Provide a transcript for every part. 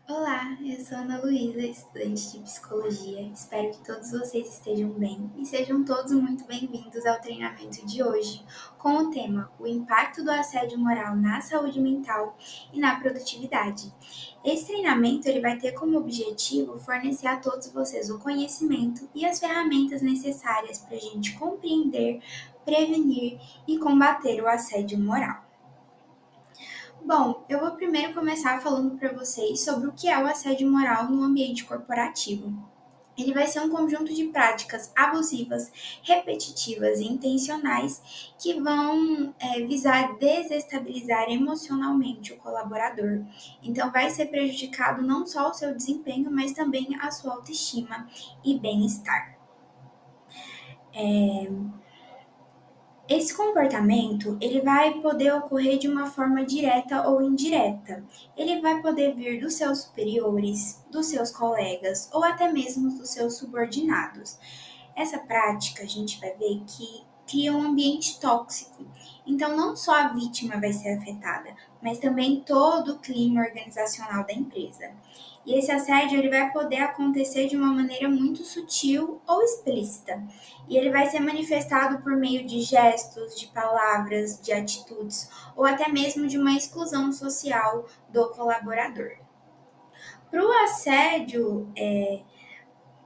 Olá, eu sou Ana Luísa, estudante de psicologia. Espero que todos vocês estejam bem e sejam todos muito bem-vindos ao treinamento de hoje, com o tema O impacto do assédio moral na saúde mental e na produtividade. Esse treinamento ele vai ter como objetivo fornecer a todos vocês o conhecimento e as ferramentas necessárias para a gente compreender, prevenir e combater o assédio moral. Bom, eu vou primeiro começar falando para vocês sobre o que é o assédio moral no ambiente corporativo. Ele vai ser um conjunto de práticas abusivas, repetitivas e intencionais que vão visar desestabilizar emocionalmente o colaborador. Então, vai ser prejudicado não só o seu desempenho, mas também a sua autoestima e bem-estar. Esse comportamento, ele vai poder ocorrer de uma forma direta ou indireta. Ele vai poder vir dos seus superiores, dos seus colegas ou até mesmo dos seus subordinados. Essa prática, a gente vai ver que cria um ambiente tóxico. Então, não só a vítima vai ser afetada, mas também todo o clima organizacional da empresa. E esse assédio ele vai poder acontecer de uma maneira muito sutil ou explícita. E ele vai ser manifestado por meio de gestos, de palavras, de atitudes, ou até mesmo de uma exclusão social do colaborador. Para o assédio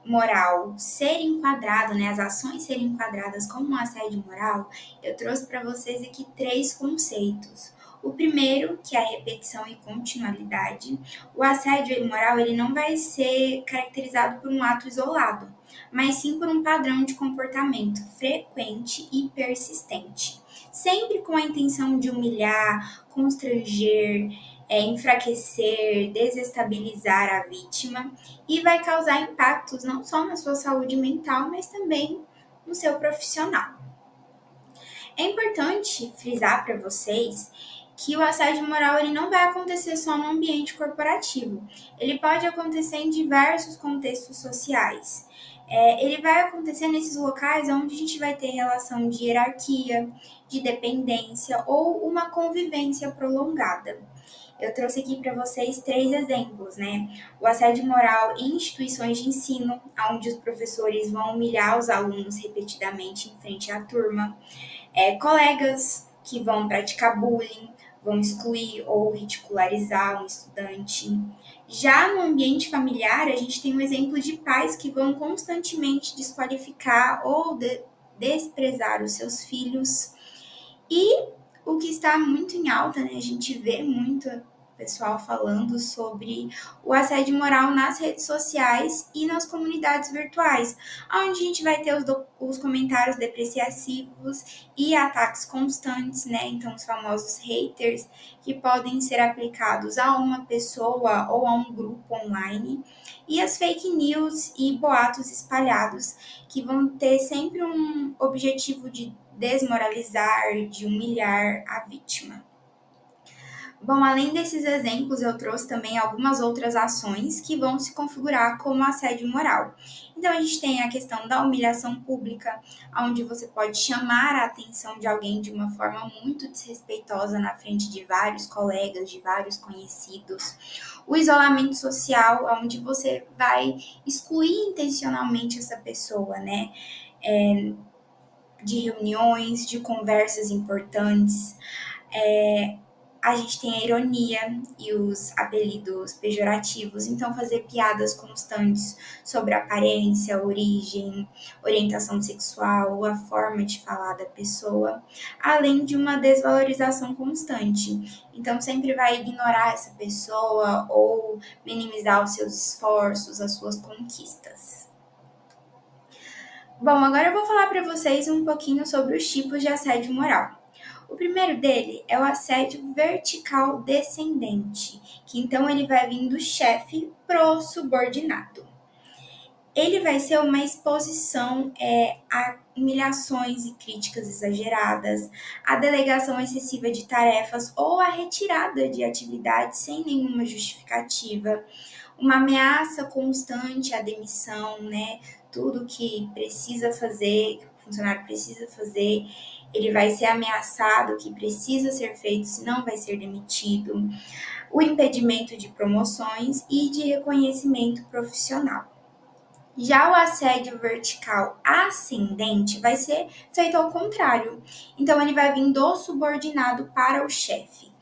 moral ser enquadrado, né, as ações serem enquadradas como um assédio moral, eu trouxe para vocês aqui 3 conceitos. O primeiro, que é a repetição e continuidade. O assédio moral ele não vai ser caracterizado por um ato isolado, mas sim por um padrão de comportamento frequente e persistente, sempre com a intenção de humilhar, constranger, enfraquecer, desestabilizar a vítima e vai causar impactos não só na sua saúde mental, mas também no seu profissional. É importante frisar para vocês que o assédio moral ele não vai acontecer só no ambiente corporativo. Ele pode acontecer em diversos contextos sociais. Ele vai acontecer nesses locais onde a gente vai ter relação de hierarquia, de dependência ou uma convivência prolongada. Eu trouxe aqui para vocês 3 exemplos, né? O assédio moral em instituições de ensino, onde os professores vão humilhar os alunos repetidamente em frente à turma. Colegas que vão praticar bullying, vão excluir ou ridicularizar um estudante. Já no ambiente familiar, a gente tem um exemplo de pais que vão constantemente desqualificar ou desprezar os seus filhos. E o que está muito em alta, né? A gente vê muito pessoal falando sobre o assédio moral nas redes sociais e nas comunidades virtuais, onde a gente vai ter os comentários depreciativos e ataques constantes, né? Então, os famosos haters, que podem ser aplicados a uma pessoa ou a um grupo online, e as fake news e boatos espalhados, que vão ter sempre um objetivo de desmoralizar, de humilhar a vítima. Bom, além desses exemplos, eu trouxe também algumas outras ações que vão se configurar como assédio moral. Então, a gente tem a questão da humilhação pública, onde você pode chamar a atenção de alguém de uma forma muito desrespeitosa na frente de vários colegas, de vários conhecidos. O isolamento social, onde você vai excluir intencionalmente essa pessoa, né? De reuniões, de conversas importantes. A gente tem a ironia e os apelidos pejorativos, então fazer piadas constantes sobre aparência, origem, orientação sexual, a forma de falar da pessoa, além de uma desvalorização constante. Então sempre vai ignorar essa pessoa ou minimizar os seus esforços, as suas conquistas. Bom, agora eu vou falar para vocês um pouquinho sobre os tipos de assédio moral. O primeiro dele é o assédio vertical descendente, que então ele vai vir do chefe pro subordinado. Ele vai ser uma exposição a humilhações e críticas exageradas, a delegação excessiva de tarefas ou a retirada de atividades sem nenhuma justificativa, uma ameaça constante à demissão, né? Tudo que precisa fazer, que o funcionário precisa fazer, ele vai ser ameaçado que precisa ser feito, senão vai ser demitido. o impedimento de promoções e de reconhecimento profissional. Já o assédio vertical ascendente vai ser feito ao contrário. Então, ele vai vir do subordinado para o chefe.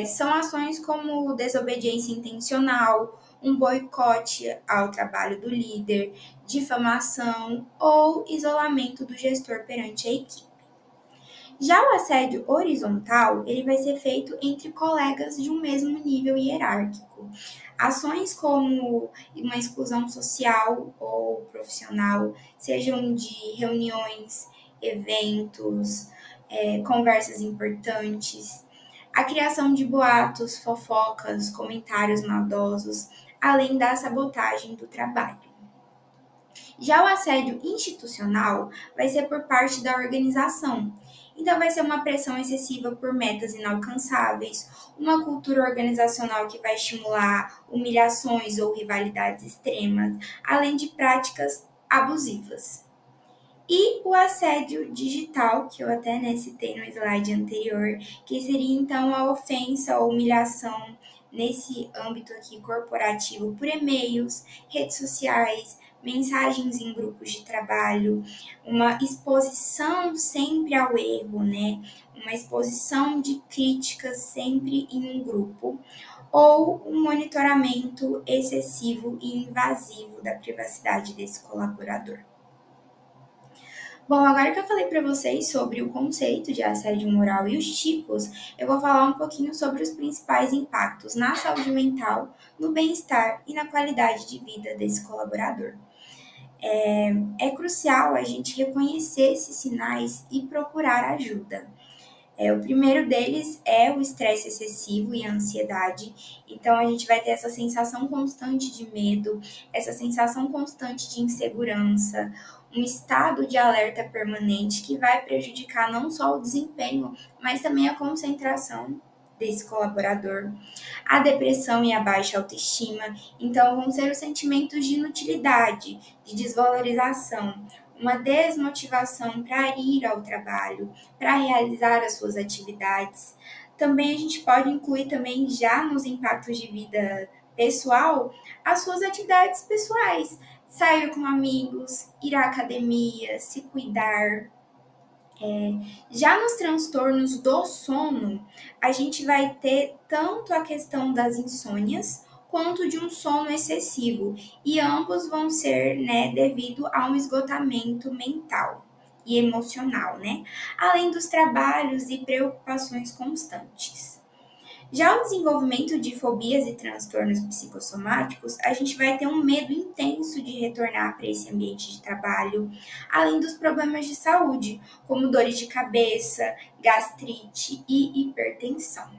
São ações como desobediência intencional, um boicote ao trabalho do líder, difamação ou isolamento do gestor perante a equipe. Já o assédio horizontal, ele vai ser feito entre colegas de um mesmo nível hierárquico. Ações como uma exclusão social ou profissional, sejam de reuniões, eventos, conversas importantes, a criação de boatos, fofocas, comentários maldosos, além da sabotagem do trabalho. Já o assédio institucional vai ser por parte da organização. Então, vai ser uma pressão excessiva por metas inalcançáveis, uma cultura organizacional que vai estimular humilhações ou rivalidades extremas, além de práticas abusivas. E o assédio digital, que eu até citei no slide anterior, que seria então a ofensa ou humilhação nesse âmbito aqui corporativo por e-mails, redes sociais, mensagens em grupos de trabalho, uma exposição sempre ao erro, né? Uma exposição de críticas sempre em um grupo, ou um monitoramento excessivo e invasivo da privacidade desse colaborador. Bom, agora que eu falei para vocês sobre o conceito de assédio moral e os tipos, eu vou falar um pouquinho sobre os principais impactos na saúde mental, no bem-estar e na qualidade de vida desse colaborador. É crucial a gente reconhecer esses sinais e procurar ajuda. O primeiro deles é o estresse excessivo e a ansiedade. Então, a gente vai ter essa sensação constante de medo, essa sensação constante de insegurança, um estado de alerta permanente que vai prejudicar não só o desempenho, mas também a concentração desse colaborador. A depressão e a baixa autoestima, então, vão ser os sentimentos de inutilidade, de desvalorização, uma desmotivação para ir ao trabalho, para realizar as suas atividades. Também a gente pode incluir também já nos impactos de vida pessoal as suas atividades pessoais, sair com amigos, ir à academia, se cuidar. Já nos transtornos do sono, a gente vai ter tanto a questão das insônias quanto de um sono excessivo, e ambos vão ser, devido a um esgotamento mental e emocional, além dos trabalhos e preocupações constantes. Já o desenvolvimento de fobias e transtornos psicossomáticos, a gente vai ter um medo intenso de retornar para esse ambiente de trabalho, além dos problemas de saúde, como dores de cabeça, gastrite e hipertensão.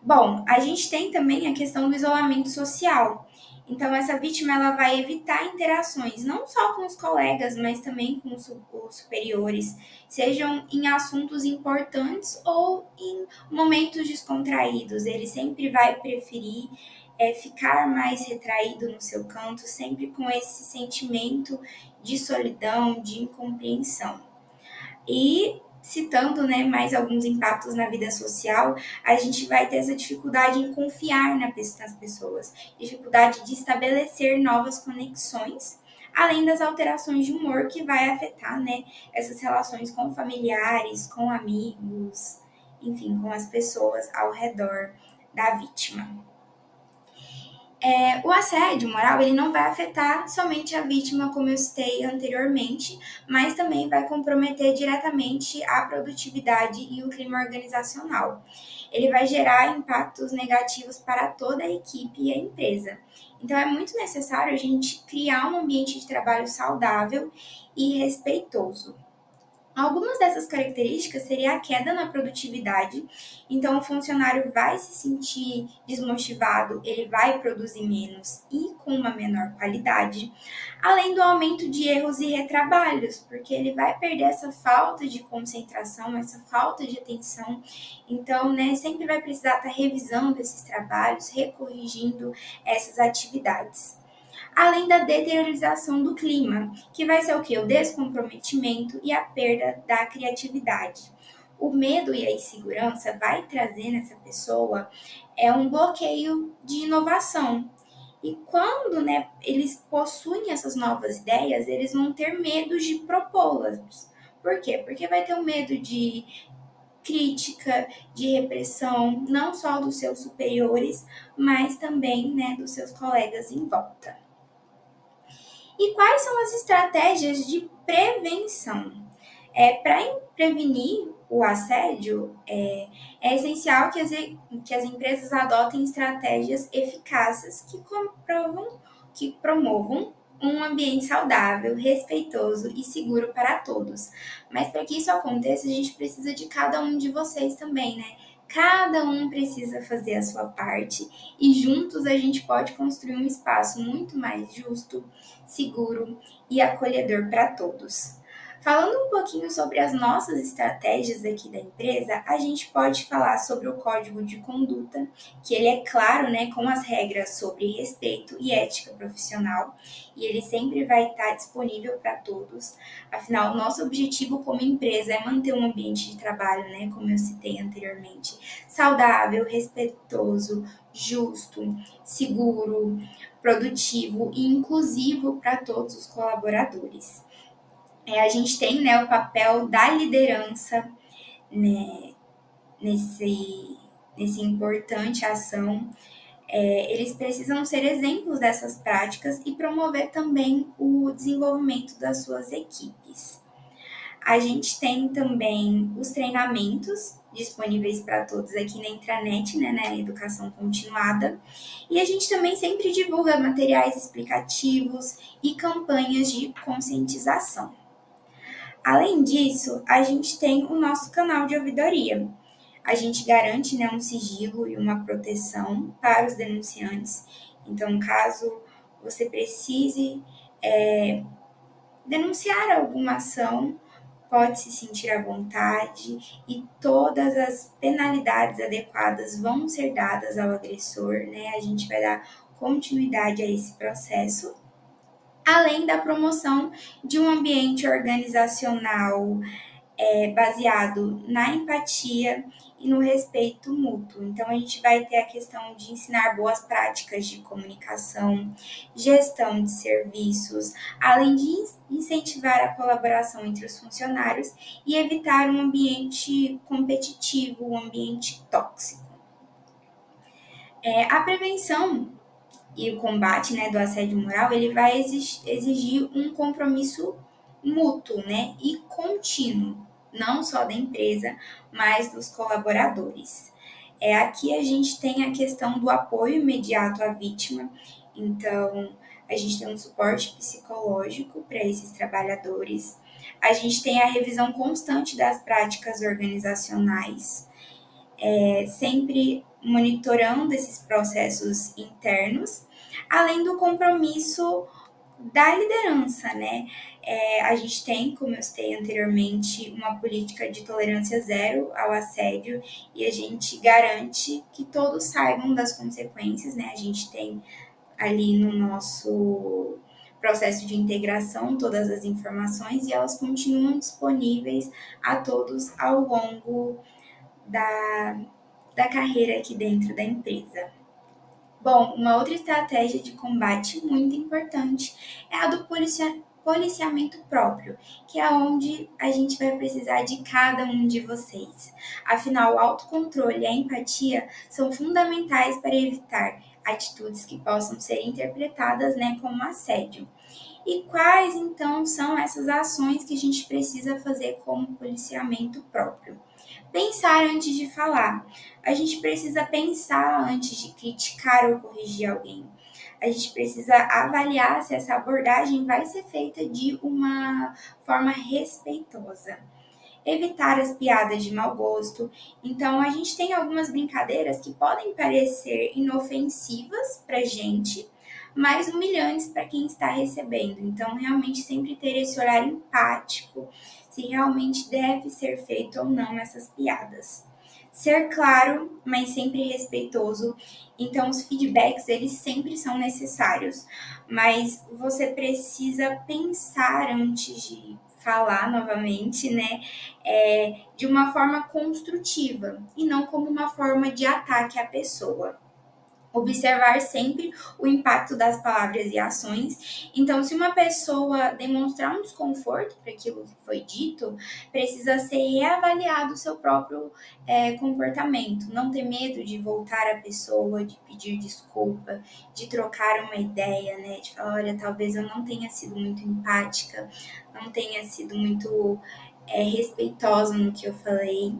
Bom, a gente tem também a questão do isolamento social. Então, essa vítima ela vai evitar interações, não só com os colegas, mas também com os superiores, sejam em assuntos importantes ou em momentos descontraídos. Ele sempre vai preferir ficar mais retraído no seu canto, sempre com esse sentimento de solidão, de incompreensão. E citando mais alguns impactos na vida social, a gente vai ter essa dificuldade em confiar nas pessoas, dificuldade de estabelecer novas conexões, além das alterações de humor que vai afetar essas relações com familiares, com amigos, enfim, com as pessoas ao redor da vítima. O assédio moral ele não vai afetar somente a vítima, como eu citei anteriormente, mas também vai comprometer diretamente a produtividade e o clima organizacional. Ele vai gerar impactos negativos para toda a equipe e a empresa. Então, é muito necessário a gente criar um ambiente de trabalho saudável e respeitoso. Algumas dessas características seria a queda na produtividade, então o funcionário vai se sentir desmotivado, ele vai produzir menos e com uma menor qualidade, além do aumento de erros e retrabalhos, porque ele vai perder essa falta de concentração, essa falta de atenção, então sempre vai precisar estar revisando esses trabalhos, recorrigindo essas atividades. Além da deteriorização do clima, que vai ser o quê? O descomprometimento e a perda da criatividade. o medo e a insegurança vai trazer nessa pessoa um bloqueio de inovação. E quando, né, eles possuem essas novas ideias, eles vão ter medo de propô-las. Por quê? Porque vai ter o medo de crítica, de repressão, não só dos seus superiores, mas também, né, dos seus colegas em volta. E quais são as estratégias de prevenção? Para prevenir o assédio, é essencial que as empresas adotem estratégias eficazes que promovam um ambiente saudável, respeitoso e seguro para todos. Mas para que isso aconteça, a gente precisa de cada um de vocês também, né? Cada um precisa fazer a sua parte e juntos a gente pode construir um espaço muito mais justo, seguro e acolhedor para todos. Falando um pouquinho sobre as nossas estratégias aqui da empresa, a gente pode falar sobre o código de conduta, que ele é claro, né, com as regras sobre respeito e ética profissional, e ele sempre vai estar disponível para todos. Afinal, o nosso objetivo como empresa é manter um ambiente de trabalho, né, como eu citei anteriormente, saudável, respeitoso, justo, seguro, produtivo e inclusivo para todos os colaboradores. A gente tem, né, o papel da liderança, né, nesse importante ação. Eles precisam ser exemplos dessas práticas e promover também o desenvolvimento das suas equipes. A gente tem também os treinamentos disponíveis para todos aqui na intranet, né, na educação continuada. E a gente também sempre divulga materiais explicativos e campanhas de conscientização. Além disso, a gente tem o nosso canal de ouvidoria. A gente garante, né, um sigilo e uma proteção para os denunciantes. Então, caso você precise denunciar alguma ação, pode se sentir à vontade e todas as penalidades adequadas vão ser dadas ao agressor, né? A gente vai dar continuidade a esse processo, além da promoção de um ambiente organizacional baseado na empatia e no respeito mútuo. Então, a gente vai ter a questão de ensinar boas práticas de comunicação, gestão de serviços, além de incentivar a colaboração entre os funcionários e evitar um ambiente competitivo, um ambiente tóxico. A prevenção e o combate, né, do assédio moral, ele vai exigir um compromisso mútuo, né, e contínuo, não só da empresa, mas dos colaboradores. Aqui a gente tem a questão do apoio imediato à vítima, então a gente tem um suporte psicológico para esses trabalhadores, a gente tem a revisão constante das práticas organizacionais, sempre monitorando esses processos internos, além do compromisso da liderança, né? A gente tem, como eu citei anteriormente, uma política de tolerância zero ao assédio e a gente garante que todos saibam das consequências, né? A gente tem ali no nosso processo de integração todas as informações e elas continuam disponíveis a todos ao longo da carreira aqui dentro da empresa. Bom, uma outra estratégia de combate muito importante é a do policiamento próprio, que é onde a gente vai precisar de cada um de vocês. Afinal, o autocontrole e a empatia são fundamentais para evitar atitudes que possam ser interpretadas, né, como assédio. E quais, então, são essas ações que a gente precisa fazer como policiamento próprio? Pensar antes de falar. A gente precisa pensar antes de criticar ou corrigir alguém. A gente precisa avaliar se essa abordagem vai ser feita de uma forma respeitosa. Evitar as piadas de mau gosto. Então, a gente tem algumas brincadeiras que podem parecer inofensivas para gente, mas humilhantes para quem está recebendo. Então, realmente sempre ter esse olhar empático, se realmente deve ser feito ou não essas piadas. Ser claro, mas sempre respeitoso. Então, os feedbacks, eles sempre são necessários, mas você precisa pensar antes de falar novamente, né, de uma forma construtiva e não como uma forma de ataque à pessoa. Observar sempre o impacto das palavras e ações. Então, se uma pessoa demonstrar um desconforto para aquilo que foi dito, precisa ser reavaliado o seu próprio comportamento. Não ter medo de voltar à pessoa, de pedir desculpa, de trocar uma ideia, né? De falar, olha, talvez eu não tenha sido muito empática, não tenha sido muito respeitosa no que eu falei.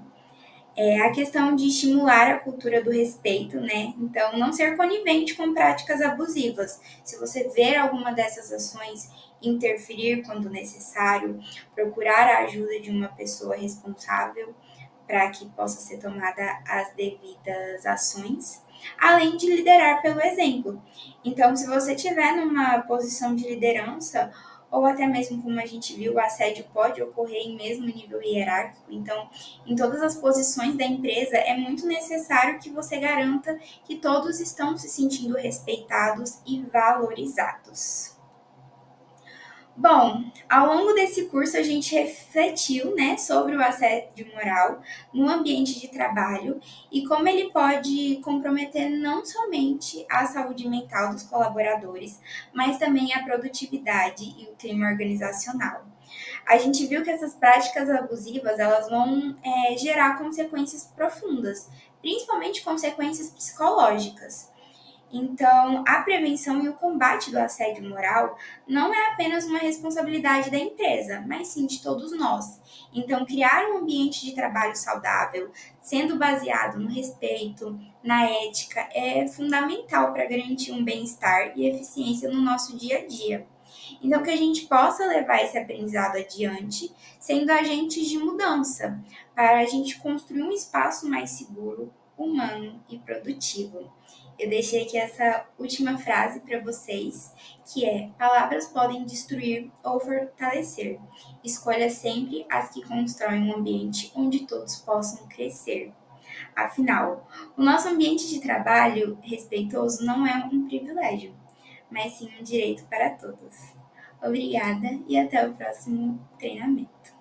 A questão de estimular a cultura do respeito, né? Então, não ser conivente com práticas abusivas. Se você ver alguma dessas ações, interferir quando necessário, procurar a ajuda de uma pessoa responsável para que possa ser tomada as devidas ações, além de liderar pelo exemplo. Então, se você estiver numa posição de liderança, ou até mesmo como a gente viu, o assédio pode ocorrer em mesmo nível hierárquico. Então, em todas as posições da empresa, é muito necessário que você garanta que todos estão se sentindo respeitados e valorizados. Bom, ao longo desse curso a gente refletiu, né, sobre o assédio moral no ambiente de trabalho e como ele pode comprometer não somente a saúde mental dos colaboradores, mas também a produtividade e o clima organizacional. A gente viu que essas práticas abusivas elas vão gerar consequências profundas, principalmente consequências psicológicas. Então, a prevenção e o combate do assédio moral não é apenas uma responsabilidade da empresa, mas sim de todos nós. Então, criar um ambiente de trabalho saudável, sendo baseado no respeito, na ética, é fundamental para garantir um bem-estar e eficiência no nosso dia a dia. Então, que a gente possa levar esse aprendizado adiante, sendo agentes de mudança, para a gente construir um espaço mais seguro, humano e produtivo. Eu deixei aqui essa última frase para vocês, que é: palavras podem destruir ou fortalecer. Escolha sempre as que constroem um ambiente onde todos possam crescer. Afinal, o nosso ambiente de trabalho respeitoso não é um privilégio, mas sim um direito para todos. Obrigada e até o próximo treinamento.